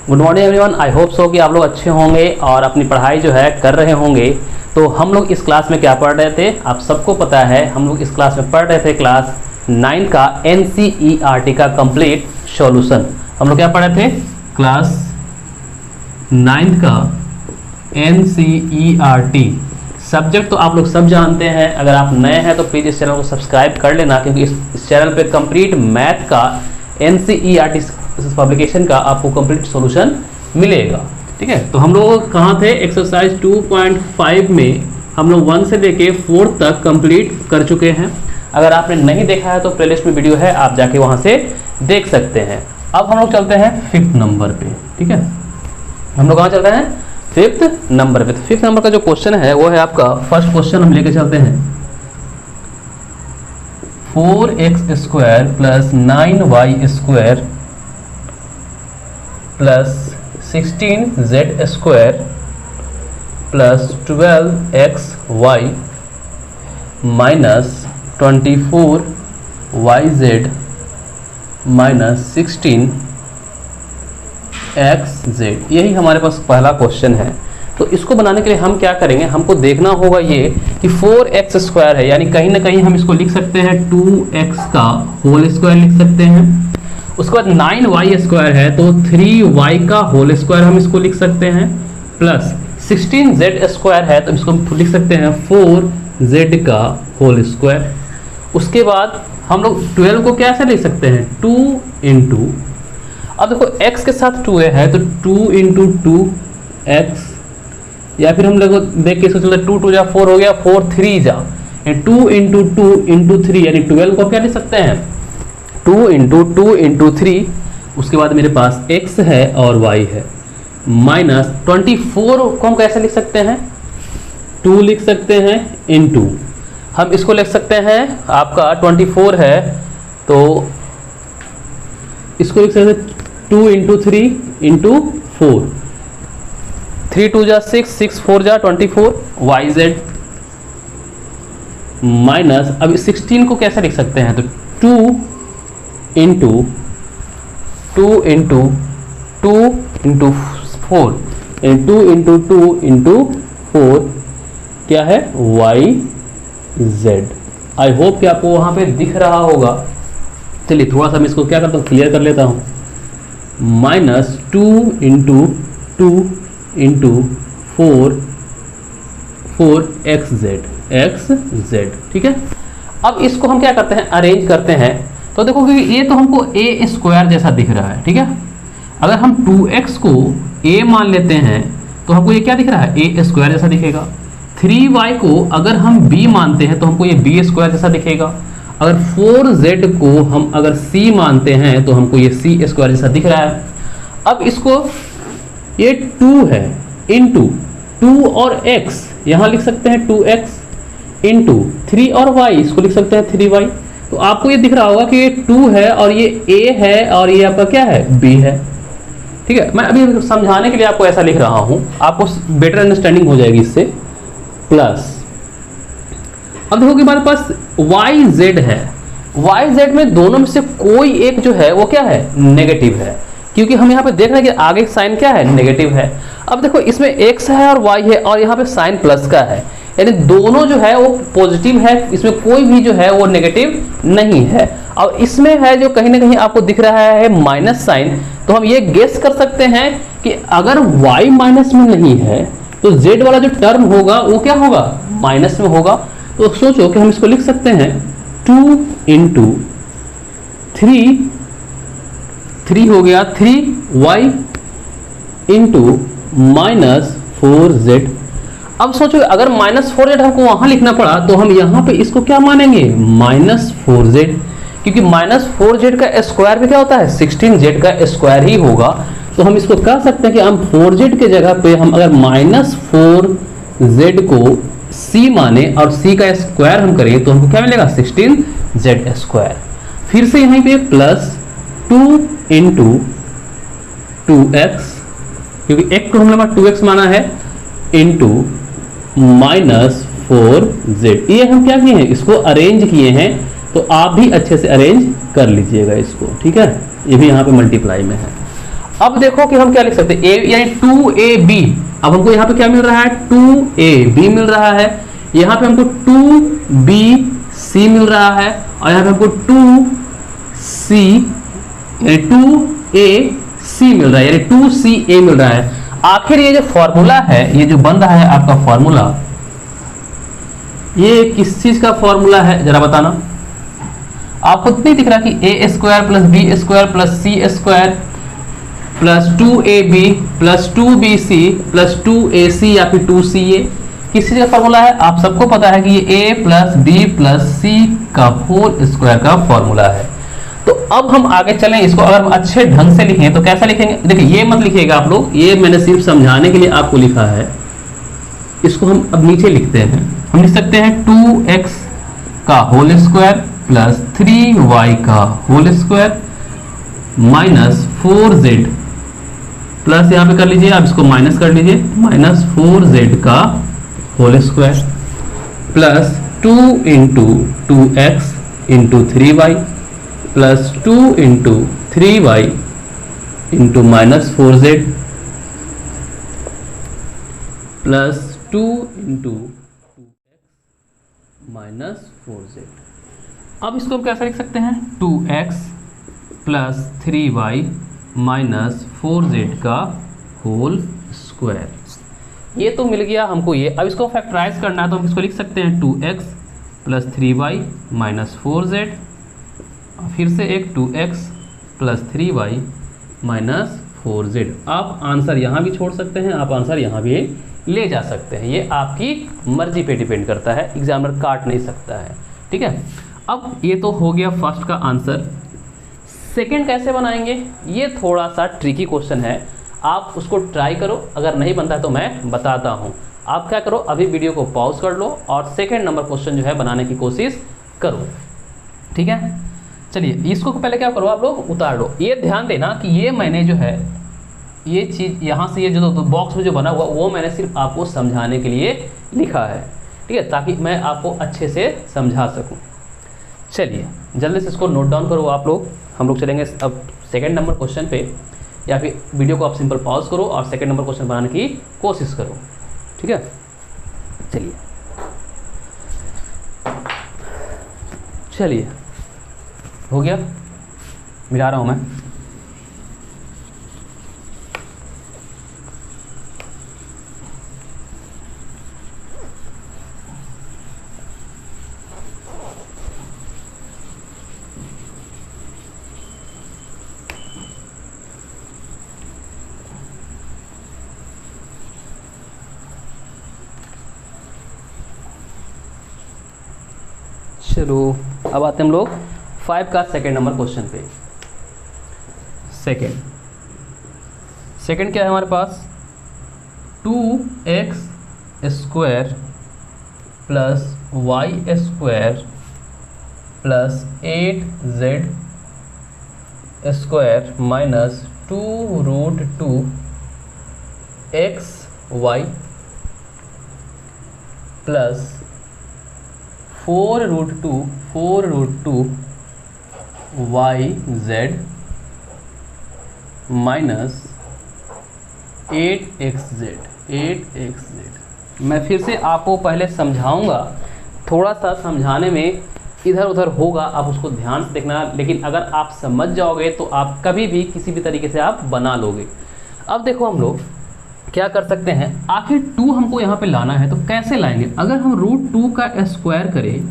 Good morning everyone. I hope so कि आप लोग अच्छे होंगे और अपनी पढ़ाई जो है कर रहे होंगे। तो हम लोग इस क्लास में क्या पढ़ रहे थे, आप सबको पता है। हम लोग इस क्लास में पढ़ रहे थे क्लास 9 का NCERT का कंप्लीट सॉल्यूशन। हम लोग क्या पढ़ रहे थे, क्लास 9 का NCERT सब्जेक्ट तो आप लोग सब जानते हैं। अगर आप नए हैं तो प्लीज़ इस चैनल को सब्सक्राइब कर लेना, क्योंकि इस चैनल पे कंप्लीट मैथ का NCERT पब्लिकेशन का आपको कंप्लीट सॉल्यूशन मिलेगा। ठीक है, तो हम लोग कहाँ थे, एक्सरसाइज 2.5 में हम लोग 1 से लेके 4 तक कंप्लीट कर चुके हैं। अगर आपने नहीं देखा है तो प्लेलिस्ट में वीडियो है, आप जाके वहाँ से देख सकते हैं। अब हम लोग चलते हैं 5th नंबर पे। ठीक है, हम लोग कहाँ चलते हैं, 5th नंबर पे। तो 5th नंबर का जो क्वेश्चन है वो है आपका फर्स्ट क्वेश्चन। हम लेके चलते हैं 4x² plus 9y² plus 16z² plus 12xy minus 24yz minus 16xz, यही हमारे पास पहला क्वेश्चन है। तो इसको बनाने के लिए हम क्या करेंगे, हमको देखना होगा ये कि 4x² है, यानी कहीं ना कहीं हम इसको लिख सकते हैं 2x का होल स्क्वायर लिख सकते हैं। उसके बाद 9y² है तो 3y का होल स्क्वायर हम इसको लिख सकते हैं, प्लस 16z² है तो इसको हम लिख सकते हैं 4z का होल स्क्वायर। उसके बाद हम लोग 12 को कैसे लिख सकते हैं, 2 इंटू, अब देखो x के साथ 2 है तो 2 इंटू 2x, या फिर हम लोग देख के इसको चलते 2 2 जा 4 हो गया, 4 3 जा 2 इंटू 2 इंटू 3, यानी 12 को क्या लिख सकते हैं 2 इंटू 2 इंटू 3। उसके बाद मेरे पास x है और y है, माइनस 24 को हम कैसे लिख सकते हैं, 2 लिख सकते हैं इंटू, हम इसको लिख सकते हैं आपका 24 है तो इसको लिख सकते हैं 2 इंटू 3 इंटू 4, 3 2 जा 6, 6 4 जा 24 yz, माइनस अब 16 को कैसे लिख सकते हैं, तो 2 into 2 into 2 into 4, 2 into 2 into 4 क्या है yz। आई होप कि आपको वहां पे दिख रहा होगा। चलिए थोड़ा सा मैं इसको क्या करता हूँ, क्लियर कर लेता हूँ। Minus 2 into 2 into 4 xz। ठीक है, अब इसको हम क्या करते हैं, अरेंज करते हैं। तो देखो कि ये तो हमको a² जैसा दिख रहा है। ठीक है, अगर हम 2x को a मान लेते हैं तो हमको ये क्या दिख रहा है, a² जैसा दिखेगा। 3y को अगर हम b मानते हैं तो हमको ये b² जैसा दिखेगा। अगर 4z को हम अगर c मानते हैं तो हमको ये c² जैसा दिख रहा है। अब इसको ये 2 है इंटू 2 और x, यहाँ लिख सकते हैं 2x इंटू 3 और y, इसको लिख सकते हैं 3y। तो आपको ये दिख रहा होगा कि ये 2 है और ये a है और ये आपका क्या है, b है। ठीक है, मैं अभी समझाने के लिए आपको ऐसा लिख रहा हूं, आपको बेटर अंडरस्टैंडिंग हो जाएगी इससे। प्लस अब देखो कि हमारे पास yz है, yz में दोनों में से कोई एक जो है वो क्या है, नेगेटिव है, क्योंकि हम यहाँ पे देख रहे हैं कि आगे साइन क्या है, नेगेटिव है। अब देखो इसमें x है और y है और यहाँ पे साइन प्लस का है, यानी दोनों जो है वो पॉजिटिव है, इसमें कोई भी जो है वो नेगेटिव नहीं है। और इसमें है जो कहीं ना कहीं आपको दिख रहा है माइनस साइन, तो हम ये गेस कर सकते हैं कि अगर y माइनस में नहीं है तो z वाला जो टर्म होगा वो क्या होगा, माइनस में होगा। तो सोचो कि हम इसको लिख सकते हैं 2 इंटू 3 हो गया 3y इंटू माइनस 4z। अब सोचो अगर माइनस 4z हमको वहां लिखना पड़ा तो हम यहाँ पे इसको क्या मानेंगे, माइनस 4z, क्योंकि माइनस 4z का स्क्वायर भी क्या होता है, 16z का स्क्वायर ही होगा। तो हम इसको कह सकते हैं कि हम 4z के जगह पे हम अगर माइनस 4z को c माने और c का स्क्वायर हम करें तो हमको क्या मिलेगा, 16z²। फिर से यहीं पे प्लस 2 इंटू 2x, क्योंकि x को हमने 2x माना है, इंटू माइनस 4z। ये हम क्या किए हैं, इसको अरेंज किए हैं, तो आप भी अच्छे से अरेंज कर लीजिएगा इसको। ठीक है, ये भी यहाँ पे मल्टीप्लाई में है। अब देखो कि हम क्या लिख सकते हैं, ए यानी 2ab, अब हमको यहाँ पे क्या मिल रहा है, 2ab मिल रहा है, यहाँ पे हमको 2bc मिल रहा है, और यहाँ पे हमको 2c यानी 2ac मिल रहा है, यानी 2ca मिल रहा है। आखिर ये जो फॉर्मूला है, ये जो बन रहा है आपका फॉर्मूला, ये किस चीज का फॉर्मूला है जरा बताना। आपको नहीं दिख रहा कि A square plus B square plus C square plus 2ab plus 2bc plus 2ac या फिर 2ca, किस चीज का फॉर्मूला है? आप सबको पता है कि ये a plus b plus c का होल स्क्वायर का फॉर्मूला है। तो अब हम आगे चलें, इसको अगर हम अच्छे ढंग से लिखें तो कैसा लिखेंगे, देखिए ये मत लिखिएगा आप लोग, ये मैंने सिर्फ समझाने के लिए आपको लिखा है। इसको हम अब नीचे लिखते हैं, हम लिख सकते हैं 2x का होल स्क्वायर प्लस 3y का whole square minus 4z plus यहाँ पे कर लीजिए, आप इसको माइनस कर लीजिए, माइनस 4z का whole square plus 2 into 2x into 3y plus 2 into 3y into minus 4z plus 2 into 2x minus 4z। अब इसको हम कैसे लिख सकते हैं, 2x plus 3y minus 4z का होल स्क्वायर, ये तो मिल गया हमको ये। अब इसको फैक्टराइज करना है तो हम इसको लिख सकते हैं 2x plus 3y minus 4z, फिर से एक 2x plus 3y minus 4z। आप आंसर यहाँ भी छोड़ सकते हैं, आप आंसर यहाँ भी ले जा सकते हैं, ये आपकी मर्जी पे डिपेंड करता है, एग्जामिनर काट नहीं सकता है, ठीक है। अब ये तो हो गया फर्स्ट का आंसर। सेकंड कैसे बनाएंगे, ये थोड़ा सा ट्रिकी क्वेश्चन है, आप उसको ट्राई करो, अगर नहीं बनता है तो मैं बताता हूँ। आप क्या करो, अभी वीडियो को पॉज कर लो और सेकंड नंबर क्वेश्चन जो है बनाने की कोशिश करो, ठीक है। चलिए इसको पहले क्या करो, आप लोग उतार लो। ये ध्यान देना कि ये मैंने जो है ये चीज़ यहाँ से ये जो बॉक्स में जो बना हुआ वो मैंने सिर्फ आपको समझाने के लिए लिखा है, ठीक है, ताकि मैं आपको अच्छे से समझा सकूँ। चलिए जल्दी से इसको नोट डाउन करो आप लोग। हम लोग चलेंगे अब सेकंड नंबर क्वेश्चन पे, या फिर वीडियो को आप सिंपल पॉज करो और सेकंड नंबर क्वेश्चन बनाने की कोशिश करो, ठीक है। चलिए चलिए हो गया, मिला रहा हूँ मैं। चलो अब आते हैं हम लोग 5 का सेकंड नंबर क्वेश्चन पे। सेकंड क्या है हमारे पास, 2x square plus y square plus 8z square minus 2√2 xy plus 4√2 yz minus 8xz। मैं फिर से आपको पहले समझाऊंगा, थोड़ा सा समझाने में इधर उधर होगा, आप उसको ध्यान से देखना, लेकिन अगर आप समझ जाओगे तो आप कभी भी किसी भी तरीके से आप बना लोगे। अब देखो हम लोग क्या कर सकते हैं, आखिर 2 हमको यहाँ पे लाना है तो कैसे लाएंगे। अगर हम √2 का स्क्वायर करें,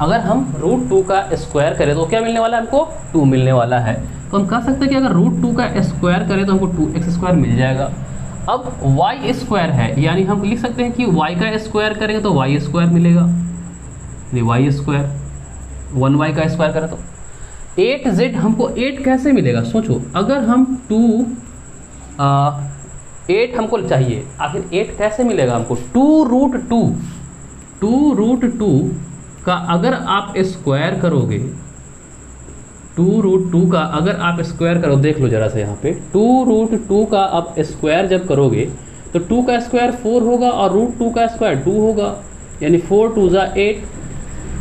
अगर हम √2 का स्क्वायर करें तो क्या मिलने वाला है हमको, 2 मिलने वाला है। तो हम कह सकते हैं कि अगर √2 का स्क्वायर करें तो हमको 2x स्क्वायर मिल जाएगा। अब y स्क्वायर है, यानी हम लिख सकते हैं कि y का स्क्वायर करेंगे तो y स्क्वायर मिलेगा, y स्क्वायर 1y का स्क्वायर करें तो 8z, हमको 8 कैसे मिलेगा सोचो। अगर हम 8 हमको चाहिए, आखिर 8 कैसे मिलेगा हमको, 2√2 का अगर आप स्क्वायर करोगे, 2√2 का अगर आप स्क्वायर करो, देख लो जरा सा यहाँ पे, 2√2 का आप स्क्वायर जब करोगे तो 2 का स्क्वायर 4 होगा और √2 का स्क्वायर 2 होगा, यानी 4 2 ज़ा 8,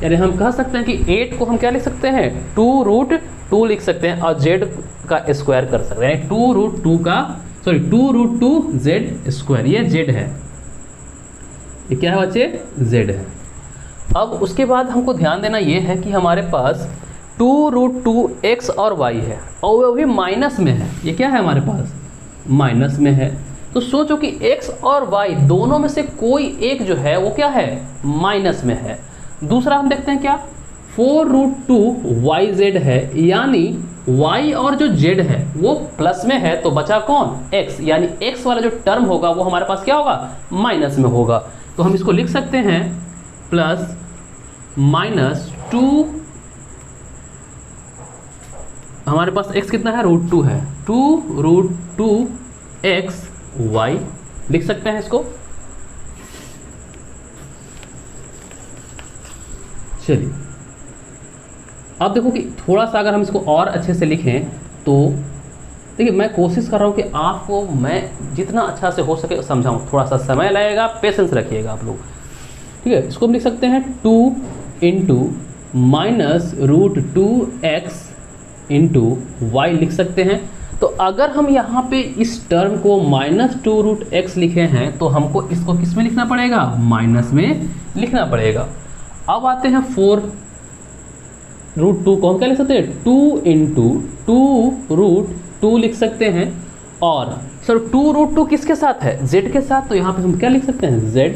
यानी हम कह सकते हैं कि 8 को हम क्या लिख सकते हैं 2√2 लिख सकते हैं और z का स्क्वायर कर सकते हैं, 2√2 ये z है, ये क्या है बच्चे z है। अब उसके बाद हमको ध्यान देना ये है कि हमारे पास 2√2 x और y है और वो भी माइनस में है, ये क्या है हमारे पास माइनस में है। तो सोचो कि x और y दोनों में से कोई एक जो है वो क्या है माइनस में है। दूसरा हम देखते हैं क्या 4√2 yz है, यानी y और जो z है वो प्लस में है, तो बचा कौन x, यानी x वाला जो टर्म होगा वो हमारे पास क्या होगा माइनस में होगा। तो हम इसको लिख सकते हैं प्लस माइनस 2, हमारे पास x कितना है √2 है, 2√2 x y लिख सकते हैं इसको। चलिए अब देखो कि थोड़ा सा अगर हम इसको और अच्छे से लिखें तो देखिए मैं कोशिश कर रहा हूँ कि आपको मैं जितना अच्छा से हो सके समझाऊँ, थोड़ा सा समय लगेगा, पेशेंस रखिएगा आप लोग, ठीक है। इसको हम लिख सकते हैं 2 into minus √2x into y लिख सकते हैं। तो अगर हम यहाँ पे इस टर्म को -2√x लिखे हैं तो हमको इसको किस में लिखना पड़ेगा माइनस में लिखना पड़ेगा। अब आते हैं 4√2 को हम क्या लिख सकते हैं 2 इंटू 2√2 लिख सकते हैं, और सर 2√2 किसके साथ है z के साथ, तो यहाँ पे हम क्या लिख सकते हैं z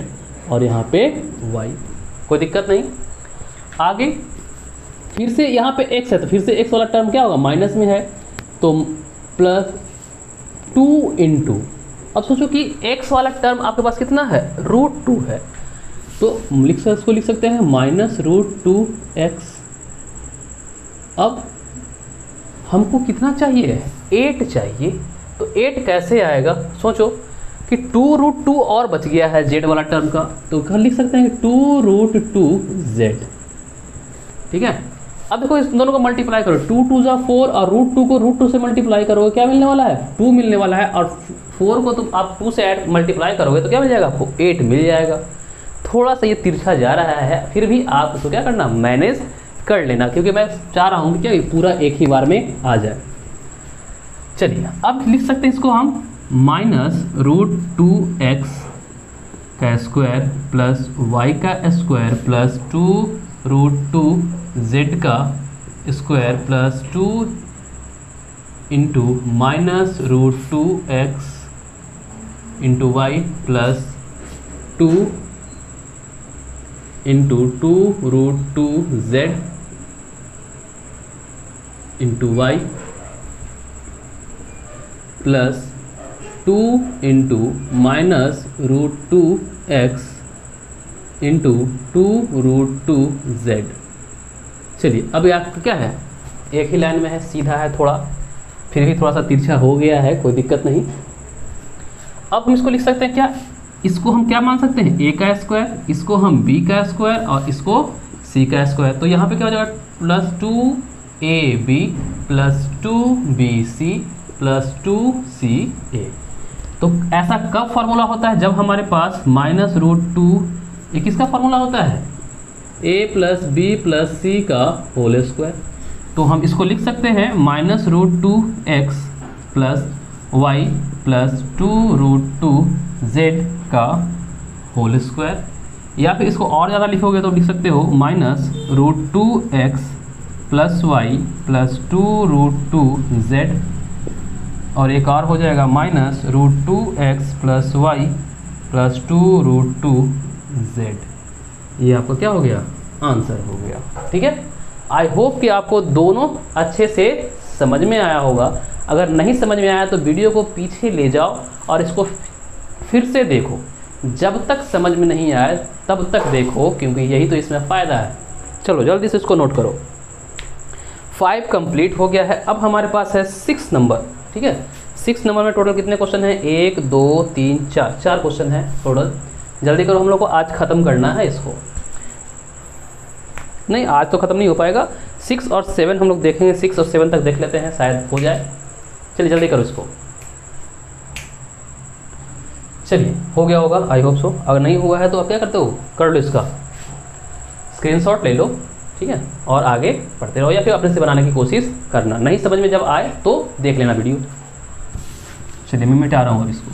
और यहाँ पे y, कोई दिक्कत नहीं। आगे फिर से यहाँ पे x है तो फिर से x वाला टर्म क्या होगा माइनस में है, तो प्लस 2 इंटू, अब सोचो कि x वाला टर्म आपके पास कितना है √2 है, तो इसको लिख सकते हैं -√2x। अब हमको कितना चाहिए 8 चाहिए, तो 8 कैसे आएगा, सोचो कि 2√2 और बच गया है z वाला टर्म का, तो घर लिख सकते हैं 2√2z, ठीक है। अब देखो इस दोनों को मल्टीप्लाई करो, 2 2 जा 4 और √2 को √2 से मल्टीप्लाई करोगे क्या मिलने वाला है 2 मिलने वाला है, और 4 को तुम आप 2 से ऐड मल्टीप्लाई करोगे तो क्या मिल जाएगा आपको 8 मिल जाएगा। थोड़ा सा ये तिरछा जा रहा है, फिर भी आप इसको क्या करना मैनेज कर लेना, क्योंकि मैं चाह रहा हूँ कि क्या ये पूरा एक ही बार में आ जाए। चलिए अब लिख सकते हैं इसको हम -√2x का स्क्वायर प्लस y का स्क्वायर प्लस 2√2z का square plus 2 into -√2x into y plus 2 into 2√2z into y plus 2 into -√2x into 2√2z। चलिए अब आपको क्या है एक ही लाइन में है, सीधा है, थोड़ा फिर भी थोड़ा सा तिरछा हो गया है, कोई दिक्कत नहीं। अब हम इसको लिख सकते हैं क्या, इसको हम क्या मान सकते हैं a का स्क्वायर, इसको हम b का स्क्वायर और इसको c का स्क्वायर, तो यहाँ पे क्या हो जाएगा plus 2ab plus 2bc plus 2ca। तो ऐसा कब फॉर्मूला होता है जब हमारे पास -√2, ये किसका फॉर्मूला होता है a plus b plus c का होल स्क्वायर, तो हम इसको लिख सकते हैं -√2x plus y plus 2√2z का होल स्क्वायर, या फिर इसको और ज़्यादा लिखोगे तो लिख सकते हो -√2x plus y plus 2√2z, और एक और हो जाएगा -√2x plus y plus 2√2z। ये आपको क्या हो गया आंसर हो गया, ठीक है। आई होप कि आपको दोनों अच्छे से समझ में आया होगा। अगर नहीं समझ में आया तो वीडियो को पीछे ले जाओ और इसको फिर से देखो, जब तक समझ में नहीं आए तब तक देखो, क्योंकि यही तो इसमें फ़ायदा है। चलो जल्दी से इसको नोट करो। 5 कंप्लीट हो गया है। अब हमारे पास है 6 नंबर, ठीक है। 6 नंबर में टोटल कितने क्वेश्चन हैं 1 2 3 4 4 क्वेश्चन हैं टोटल। जल्दी करो, हम लोग को आज ख़त्म करना है इसको। नहीं आज तो ख़त्म नहीं हो पाएगा, 6 और 7 हम लोग देखेंगे, 6 और 7 तक देख लेते हैं, शायद हो जाए। चलिए जल्दी करो इसको। चलिए हो गया होगा, आई होप सो। अगर नहीं हुआ है तो आप क्या करते हो, कर लो इसका स्क्रीनशॉट ले लो, ठीक है, और आगे पढ़ते रहो या फिर अपने से बनाने की कोशिश करना। नहीं समझ में जब आए तो देख लेना वीडियो। चलिए मैं मिटा रहा हूँ अब इसको।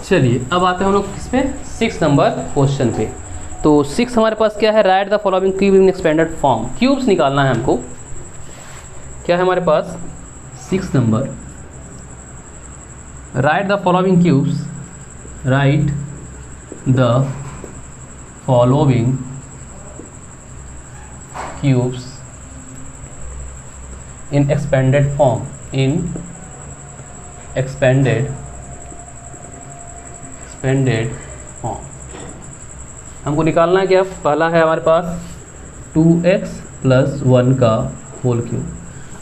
चलिए अब आते हैं हम लोग किस पे, 6 नंबर क्वेश्चन पे। तो 6 हमारे पास क्या है, right the following cube in expanded form. Cubes निकालना है हमको। क्या है हमारे पास 6 number, right the following cubes, right the following cubes in expanded form, in expanded form. हमको निकालना है क्या, पहला है हमारे पास 2x + 1 का होल क्यूब।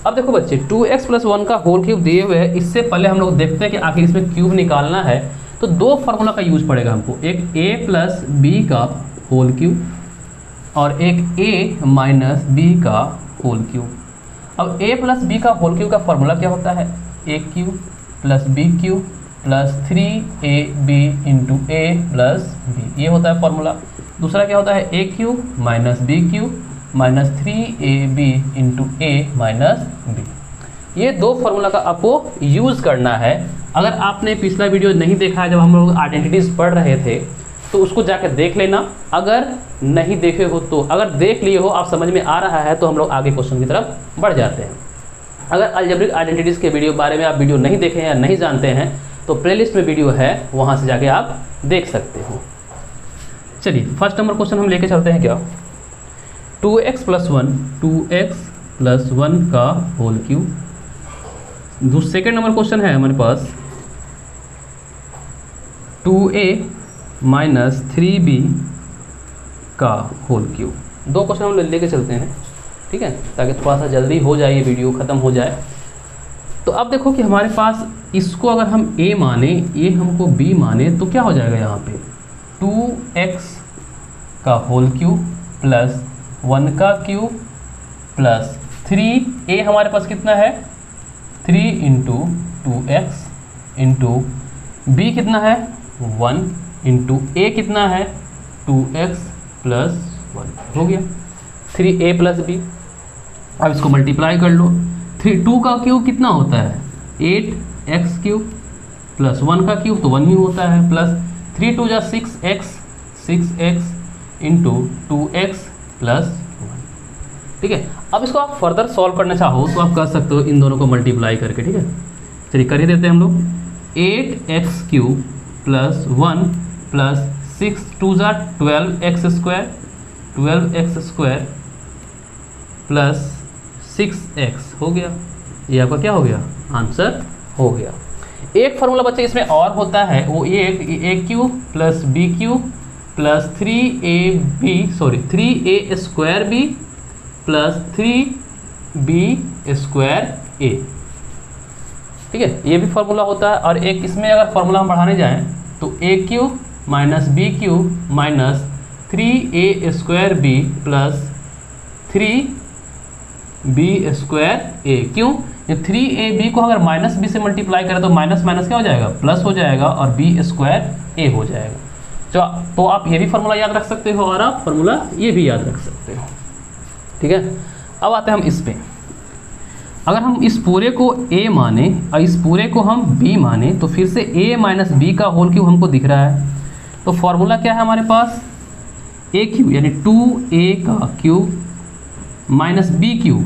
अब देखो बच्चे 2x + 1 का होल क्यूब दिए हुए है, इससे पहले हम लोग देखते हैं कि आखिर इसमें क्यूब निकालना है तो 2 फार्मूला का यूज पड़ेगा हमको, एक a + b का होल क्यूब और एक a - b का होल क्यूब। अब a + b का होल क्यूब का फार्मूला क्या होता है, a³ + b³ + 3ab × a + b, ये होता है फॉर्मूला। दूसरा क्या होता है, a³ - b³ - 3ab × a - b। ये 2 फार्मूला का आपको यूज़ करना है। अगर आपने पिछला वीडियो नहीं देखा है जब हम लोग आइडेंटिटीज़ पढ़ रहे थे तो उसको जाकर देख लेना। अगर नहीं देखे हो तो, अगर देख लिए हो, आप समझ में आ रहा है तो हम लोग आगे क्वेश्चन की तरफ बढ़ जाते हैं। अगर अलजेब्रिक आइडेंटिटीज़ के वीडियो बारे में आप वीडियो नहीं देखे हैं या नहीं जानते हैं तो प्लेलिस्ट में वीडियो है, वहाँ से जाके आप देख सकते हो। चलिए फर्स्ट नंबर क्वेश्चन हम लेके चलते हैं क्या, 2x + 1 का whole cube. Second number question है हमारे पास 2a - 3b का होल क्यूब। 2 क्वेश्चन हम लेके चलते हैं, ठीक है, ताकि थोड़ा सा जल्दी हो जाए, ये वीडियो ख़त्म हो जाए। तो अब देखो कि हमारे पास इसको अगर हम a माने, ये हमको b माने, तो क्या हो जाएगा यहाँ पे 2x का होल क्यूब + 1 का क्यूब + 3a हमारे पास कितना है 3 × 2x × b कितना है 1 × a कितना है 2x + 1, हो गया 3a + b। अब इसको मल्टीप्लाई कर लो। 2 का क्यूब कितना होता है 8x³ + 1 का क्यूब तो 1 ही होता है, प्लस 3 × 2 = 6x × 2x + 1, ठीक है। अब इसको आप फर्दर सॉल्व करना चाहो तो आप कर सकते हो इन दोनों को मल्टीप्लाई करके, ठीक है। चलिए कर ही देते हैं हम लोग। 8x³ + 1 + 6 × 2 = 12x² + 6x हो गया। ये आपका क्या हो गया, आंसर हो गया। एक फार्मूला बच्चे इसमें और होता है, वो a³ + b³ + 3ab + 3b²a, ठीक है, ये भी फार्मूला होता है। और एक इसमें अगर फार्मूला हम बढ़ाने जाएं तो a³ - b³ - 3a² + 3b²a। क्यों, 3ab को अगर -b से मल्टीप्लाई करें तो माइनस माइनस क्या हो जाएगा, प्लस हो जाएगा और b² हो जाएगा। तो आप ये भी फार्मूला याद रख सकते हो और आप फार्मूला ये भी याद रख सकते हो, ठीक है। अब आते हैं हम इस पे। अगर हम इस पूरे को a माने और इस पूरे को हम b माने तो फिर से a - b का होल क्यूब हमको दिख रहा है। तो फार्मूला क्या है हमारे पास, a³ यानी 2a का क्यूब - b³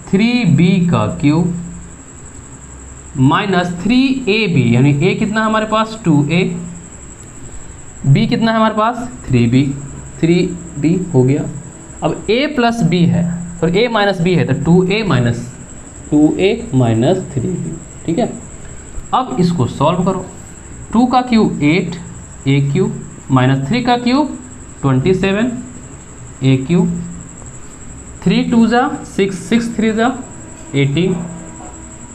3b का क्यूब - 3ab यानी a कितना है हमारे पास 2a, b कितना है हमारे पास 3b हो गया। अब a + b है और a - b है तो 2a - 3b, ठीक है। अब इसको सॉल्व करो। 2 का क्यूब 8 a³ - 3 का cube 27 a³, 3 × 2 = 6 6 × 3 =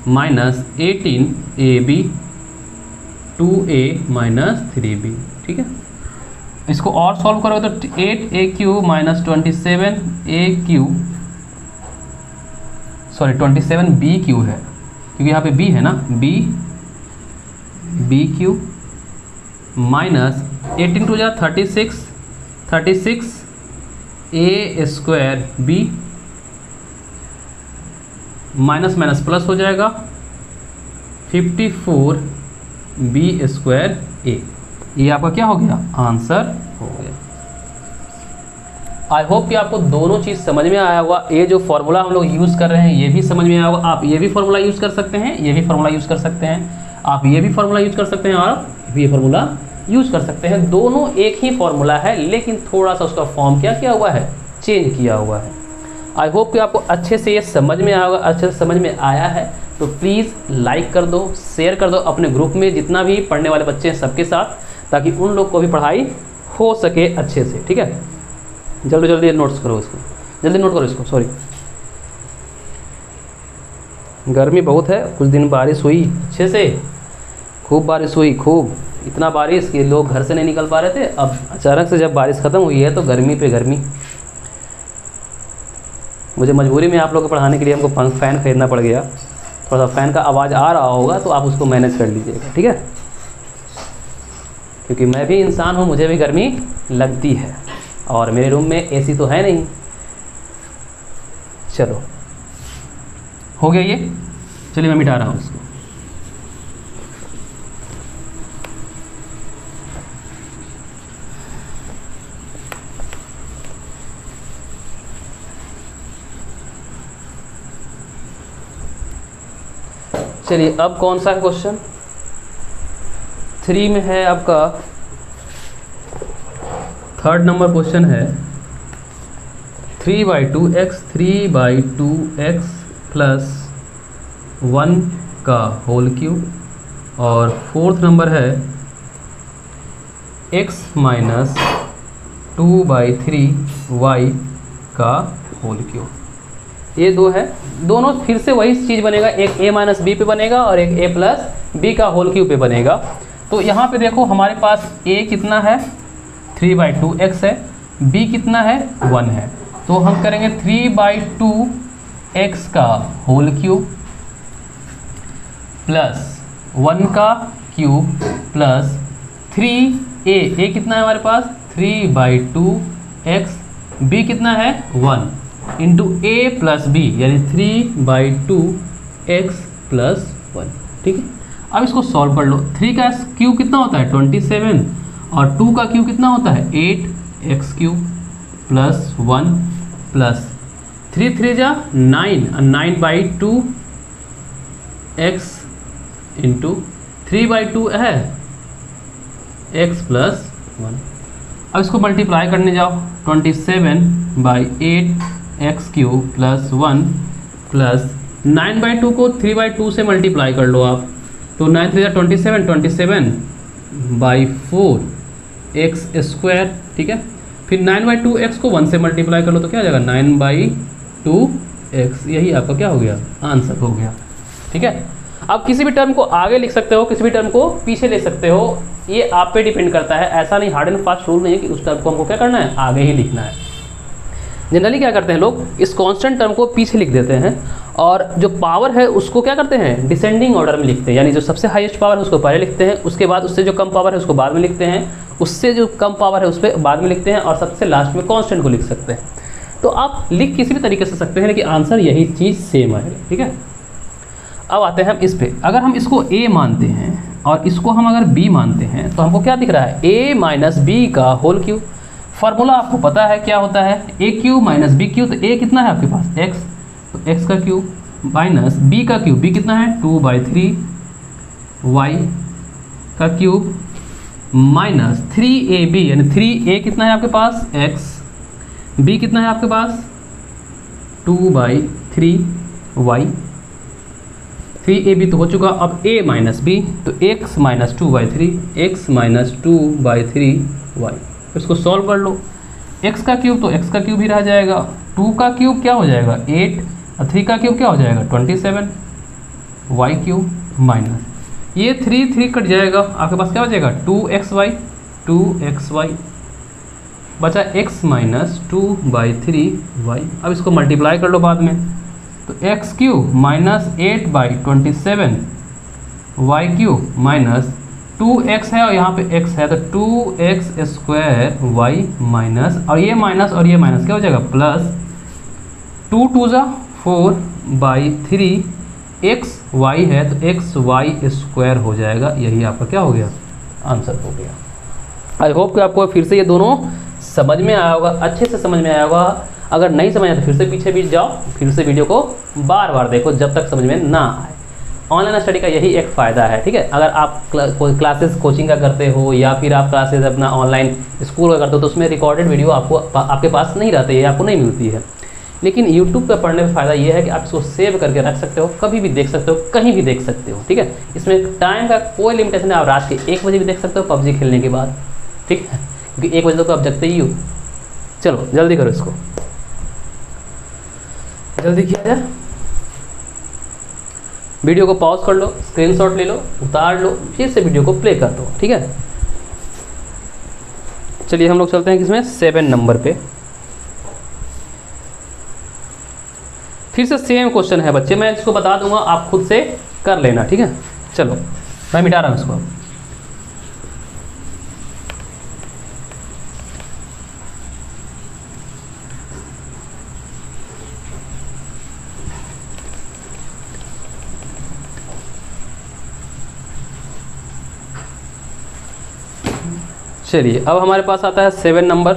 18 - 18ab 2a minus 3b, ठीक है। इसको और सॉल्व करोगे तो 8a³ माइनस 27b³ है, क्योंकि यहाँ पे b है ना, b³ माइनस 18 टू जा 36 a² माइनस माइनस प्लस हो जाएगा 54b²a। ये आपका क्या हो गया, आंसर हो गया। आई होप कि आपको दोनों चीज़ समझ में आया होगा। ये जो फॉर्मूला हम लोग यूज़ कर रहे हैं ये भी समझ में आया होगा। आप ये भी फॉर्मूला यूज़ कर सकते हैं, ये भी फॉर्मूला यूज़ कर सकते हैं, आप ये भी फॉर्मूला यूज़ कर सकते हैं, और आप ये फॉर्मूला यूज़ कर सकते हैं। दोनों एक ही फॉर्मूला है, लेकिन थोड़ा सा उसका फॉर्म क्या किया हुआ है, चेंज किया हुआ है। आई होप कि आपको अच्छे से ये समझ में आया होगा। अच्छे से समझ में आया है तो प्लीज़ लाइक कर दो, शेयर कर दो अपने ग्रुप में, जितना भी पढ़ने वाले बच्चे हैं सबके साथ, ताकि उन लोग को भी पढ़ाई हो सके अच्छे से, ठीक है। जल्दी जल्दी नोट्स करो इसको, जल्दी नोट करो इसको। सॉरी, गर्मी बहुत है, कुछ दिन बारिश हुई अच्छे से, खूब बारिश हुई, खूब, इतना बारिश कि लोग घर से नहीं निकल पा रहे थे। अब अचानक से जब बारिश ख़त्म हुई है तो गर्मी पे गर्मी। मुझे मजबूरी में आप लोग को पढ़ाने के लिए हमको फ़ैन खरीदना पड़ गया। थोड़ा सा फ़ैन का आवाज़ आ रहा होगा तो आप उसको मैनेज कर लीजिएगा, ठीक है, क्योंकि मैं भी इंसान हूँ, मुझे भी गर्मी लगती है, और मेरे रूम में एसी तो है नहीं। चलो हो गया ये, चलिए मैं मिटा रहा हूँ इसको। चलिए अब कौन सा है क्वेश्चन, 3 में है आपका, 3rd नंबर क्वेश्चन है 3/2x प्लस 1 का होल क्यूब, और 4th नंबर है x माइनस 2/3y का होल क्यूब। ये दो है, दोनों फिर से वही चीज़ बनेगा, एक a माइनस बी पे बनेगा और एक a प्लस बी का होल क्यूब पे बनेगा। तो यहाँ पे देखो हमारे पास a कितना है, 3/2x है, b कितना है, 1 है। तो हम करेंगे 3/2x का होल क्यूब प्लस 1 का क्यूब प्लस 3a कितना है हमारे पास, 3/2x, b कितना है, 1 इंटू a प्लस बी, यानी 3/2x प्लस 1, ठीक है। अब इसको सॉल्व कर लो। 3 का क्यूब कितना होता है, 27, और 2 का क्यूब कितना होता है, 8x³ प्लस 1 प्लस 3 3 जा 9, 9/2x इंटू 3/2 है x प्लस 1। अब इसको मल्टीप्लाई करने जाओ, 27/8x³ प्लस 1 प्लस 9/2 को 3/2 से मल्टीप्लाई कर लो आप, तो 9 3 27, 27/4x², ठीक है। फिर 9/2x को 1 से मल्टीप्लाई कर लो तो क्या हो जाएगा, 9/2x। यही आपका क्या हो गया, आंसर हो गया, ठीक है। आप किसी भी टर्म को आगे लिख सकते हो, किसी भी टर्म को पीछे ले सकते हो, ये आप पे डिपेंड करता है। ऐसा नहीं, हार्ड एंड फास्ट रूल नहीं है कि उस टर्म को हमको क्या करना है, आगे ही लिखना है। जनरली क्या करते हैं लोग, इस कांस्टेंट टर्म को पीछे लिख देते हैं, और जो पावर है उसको क्या करते हैं, डिसेंडिंग ऑर्डर में लिखते हैं, यानी जो सबसे हाईएस्ट पावर है उसको पहले लिखते हैं, उसके बाद उससे जो कम पावर है उसको बाद में लिखते हैं, उससे जो कम पावर है उस पर बाद में लिखते हैं, और सबसे लास्ट में कांस्टेंट को लिख सकते हैं। तो आप लिख किसी भी तरीके से सकते हैं, लेकिन आंसर यही चीज़ सेम है, ठीक है। अब आते हैं हम इस पे, अगर हम इसको a मानते हैं और इसको हम अगर b मानते हैं तो हमको क्या दिख रहा है, a माइनस बी का होल क्यूब। फार्मूला आपको पता है क्या होता है, a³ माइनस b³, तो a कितना है आपके पास, x, तो x का क्यूब माइनस b का क्यूब, b कितना है 2/3y का क्यूब माइनस 3ab, यानी 3a कितना है आपके पास, x, b कितना है आपके पास 2/3y, 3ab तो हो चुका। अब a माइनस बी, तो x minus 2/3, x minus 2/3y। इसको सॉल्व कर लो, x का क्यूब तो x का क्यूब ही रह जाएगा, 2 का क्यूब क्या हो जाएगा 8, और 3 का क्यूब क्या हो जाएगा 27, y³ माइनस ये 3 कट जाएगा, आपके पास क्या बचेगा 2xy बचा x माइनस 2/3y। अब इसको मल्टीप्लाई कर लो बाद में, तो x³ minus 8/27 y³ minus 2x है और यहाँ पे x है तो 2x² माइनस और ये माइनस क्या हो जाएगा प्लस 2 2 ज़ा 4/3 xy है तो xy² हो जाएगा। यही आपका क्या हो गया आंसर हो गया। आई होप कि आपको फिर से ये दोनों समझ में आया होगा, अच्छे से समझ में आया होगा। अगर नहीं समझ आया तो फिर से पीछे भी जाओ, फिर से वीडियो को बार बार देखो जब तक समझ में ना आए। ऑनलाइन स्टडी का यही एक फ़ायदा है, ठीक है। अगर आप क्लासेस कोचिंग का करते हो या फिर आप क्लासेस अपना ऑनलाइन स्कूल का करते हो तो उसमें रिकॉर्डेड वीडियो आपके पास नहीं रहती है, आपको नहीं मिलती है। लेकिन यूट्यूब पर पढ़ने में फ़ायदा ये है कि आप इसको सेव करके रख सकते हो, कभी भी देख सकते हो, कहीं भी देख सकते हो, ठीक है। इसमें टाइम का कोई लिमिटेशन है, आप रात के 1 बजे भी देख सकते हो पबजी खेलने के बाद, ठीक है, क्योंकि 1 बजे तक तो आप जगते ही हो। चलो जल्दी करो, इसको जल्दी किया जाए। वीडियो को पॉज कर लो, स्क्रीनशॉट ले लो, उतार लो, फिर से वीडियो को प्ले कर दो, ठीक है। चलिए हम लोग चलते हैं किसमें 7 नंबर पे। फिर से सेम क्वेश्चन है बच्चे, मैं इसको बता दूंगा, आप खुद से कर लेना, ठीक है। चलो मैं मिटा रहा हूँ इसको। चलिए अब हमारे पास आता है 7 नंबर।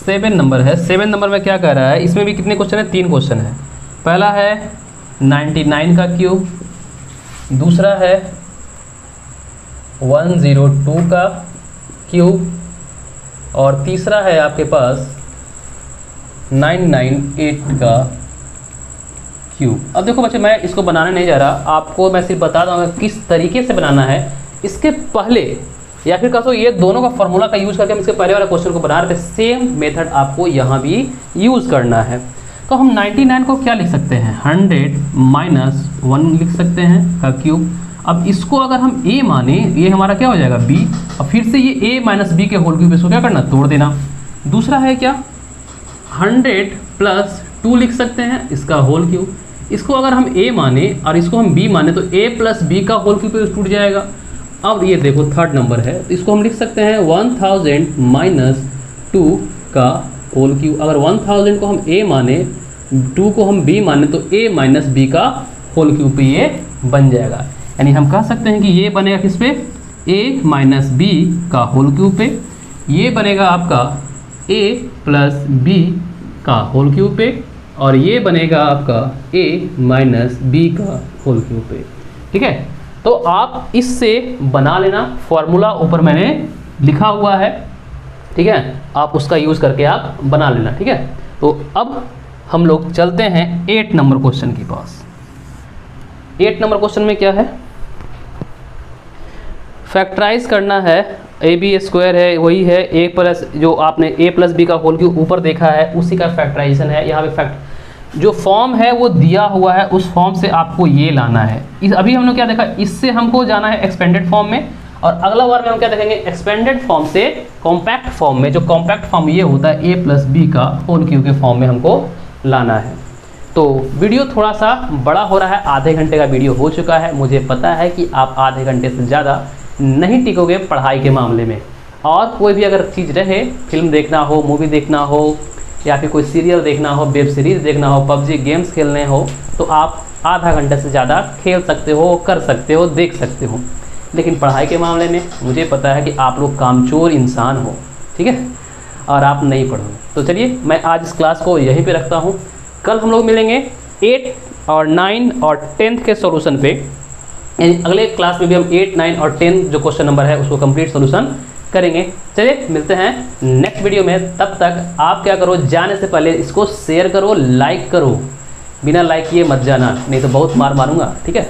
7 नंबर है, 7 नंबर में क्या कह रहा है, इसमें भी कितने क्वेश्चन है, 3 क्वेश्चन है। पहला है 99 का क्यूब, दूसरा है 102 का क्यूब और तीसरा है आपके पास 998 का क्यूब। अब देखो बच्चे, मैं इसको बनाने नहीं जा रहा, आपको मैं सिर्फ बता दूंगा किस तरीके से बनाना है। इसके पहले या फिर कहो ये दोनों का फार्मूला का यूज़ करके हम इसके पहले वाला क्वेश्चन को बना रहे थे, सेम मेथड आपको यहाँ भी यूज़ करना है। तो हम 99 को क्या लिख सकते हैं, 100 माइनस 1 लिख सकते हैं का क्यूब। अब इसको अगर हम a माने, ये हमारा क्या हो जाएगा b, और फिर से ये a माइनस b के होल क्यूब, इसको क्या करना, तोड़ देना। दूसरा है क्या 100 प्लस 2 लिख सकते हैं इसका होल क्यूब। इसको अगर हम a माने और इसको हम b माने तो a प्लस b का होल क्यूब टूट जाएगा। अब ये देखो 3rd नंबर है, तो इसको हम लिख सकते हैं 1000 माइनस 2 का होल क्यूब। अगर 1000 को हम a माने, 2 को हम b माने तो a माइनस b का होल क्यूब पे ये बन जाएगा। यानी हम कह सकते हैं कि ये बनेगा किस पे, a माइनस b का होल क्यूब पे, ये बनेगा आपका a प्लस b का होल क्यूब पे, और ये बनेगा आपका a माइनस b का होल क्यूब पे, ठीक है। तो आप इससे बना लेना, फॉर्मूला ऊपर मैंने लिखा हुआ है, ठीक है, आप उसका यूज़ करके आप बना लेना, ठीक है। तो अब हम लोग चलते हैं 8 नंबर क्वेश्चन के पास। 8 नंबर क्वेश्चन में क्या है, फैक्टराइज करना है, ab² है, वही है a प्लस, जो आपने a प्लस b का होल क्यूब ऊपर देखा है उसी का फैक्टराइजेशन है। यहाँ पे जो फॉर्म है वो दिया हुआ है, उस फॉर्म से आपको ये लाना है। अभी हमने क्या देखा, इससे हमको जाना है एक्सपेंडेड फॉर्म में, और अगला बार में हम क्या देखेंगे, एक्सपेंडेड फॉर्म से कॉम्पैक्ट फॉर्म में। जो कॉम्पैक्ट फॉर्म ये होता है a प्लस b का होल क्यूब के फॉर्म में हमको लाना है। तो वीडियो थोड़ा सा बड़ा हो रहा है, आधे घंटे का वीडियो हो चुका है। मुझे पता है कि आप आधे घंटे से ज़्यादा नहीं टिकोगे पढ़ाई के मामले में, और कोई भी अगर चीज़ रहे, फिल्म देखना हो, मूवी देखना हो, या फिर कोई सीरियल देखना हो, वेब सीरीज़ देखना हो, पबजी गेम्स खेलने हो, तो आप आधा घंटे से ज़्यादा खेल सकते हो, कर सकते हो, देख सकते हो। लेकिन पढ़ाई के मामले में मुझे पता है कि आप लोग कामचोर इंसान हो, ठीक है, और आप नहीं पढ़ोगे। तो चलिए मैं आज इस क्लास को यहीं पे रखता हूँ। कल हम लोग मिलेंगे 8 और 9 और 10th के सॉल्यूशन पे, यानी अगले क्लास में भी हम 8, 9 और 10 जो क्वेश्चन नंबर है उसको कंप्लीट सॉल्यूशन करेंगे। चलिए मिलते हैं नेक्स्ट वीडियो में। तब तक आप क्या करो, जाने से पहले इसको शेयर करो, लाइक करो, बिना लाइक किए मत जाना, नहीं तो बहुत मार मारूंगा, ठीक है।